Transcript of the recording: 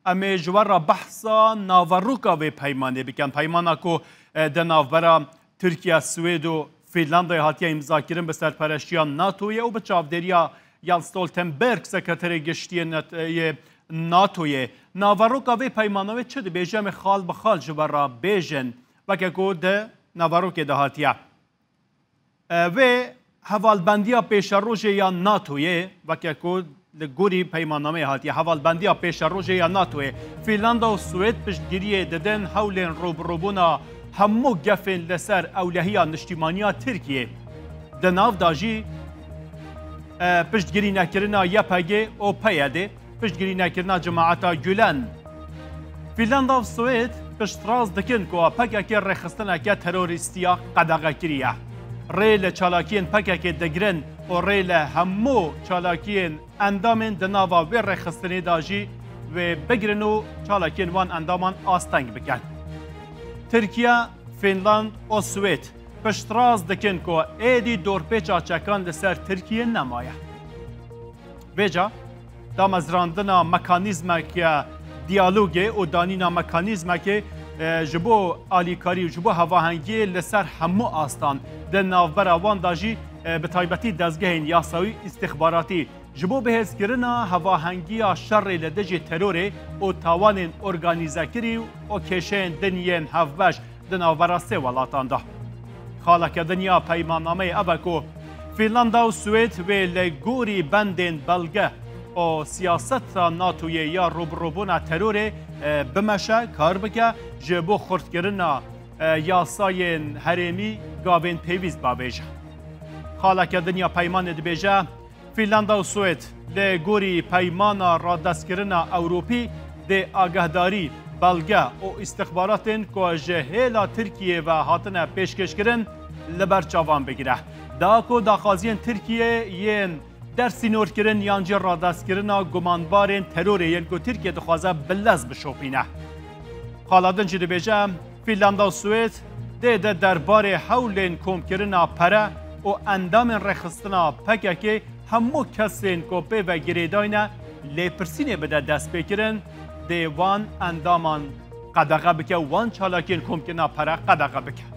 امی جوار بحثا ناوروکا و پیمانه بکن پیمانه کو در ناوبرا ترکیه، سوئد و فنلاند هاتیه امضا کردن به سرپرستی ناتوی و به چاودریا یان استولتنبرگ سکرتر گشتی ناتوی ناوروکا و پیمانه چه بیجم خال بخال جوار بیجن و که کو ده ناوروک ده هاتیه و حوالبندی پیش روز یا ناتوی و که کو لگوری پیماننامه هاتیه حوالبندی پیش روز یا ناتوی فنلاند و سوئد پشتگیری ددن حولین روبروبونا همو گفن لسر اولهی نشتیمانی ترکیه دناو داجی پشتگیری نکرنا یپگه و پیاده پشتگیری نکرنا جماعتا گلن فنلاند و سوئد پشتراز دکن که پکه که رخصتنه که تروریستیا قدغه کریه ریل چالاکین پکه که دگرن و ریل همو چالاکین اندامن دناوا و رخصتنی داجی و بگرن و چالاکین وان اندامان آستنگ بکن ترکیه، فنلاند و سوئد پشتراز دکن که ایدی دورپیچا چکان لسر ترکیه نمایه ویجا دامزراندنا مکانیزم که دیالوگه و دانینا مکانیزم که جبو آلیکاری و جبو هواهنگی لسر همو آستان در ناوبر وان داجی به تایبتی دزگه یاساوی استخباراتی جبو بهز کرنا هواهنگی شر لدج ترور و تاوان ارگانیزه کری و کشین دنین هفبش در ناوبر سه ولاتان ده خالک دنیا پیماننامه اوکو فنلاند و سوئد و لگوری بندین بلگه و سیاست ناتوی یا روبروبونا ترور بمشه کار بکه جبو خردکرنا یاساین هرمی گاوین پیویز بابیجه خالک دنیا پیمان دبیجه فنلاند و سوئد لگوری پیمانا را دستکرنا اوروپی ده آگهداری بلگه و استخباراتن که جهیلا ترکیه و هاتنه پیشکش کرن لبرچاوان بگیره داکو داخازین ترکیه ین در سینور کرن یانجی را دستکرنا گمانبارین تروره ین که ترکیه دخوازه بلز بشوپینه خالادن جده بیجه فنلاند و سوئد ده دربار حولین کم کرنا پره و اندام رخصتنا پکه که همو کسین کوپه و گریداینه لیپرسینه بده دست بکرن دیوان اندامان قدغه بکه وان چالاکین کم کرنا پره قدغه بکه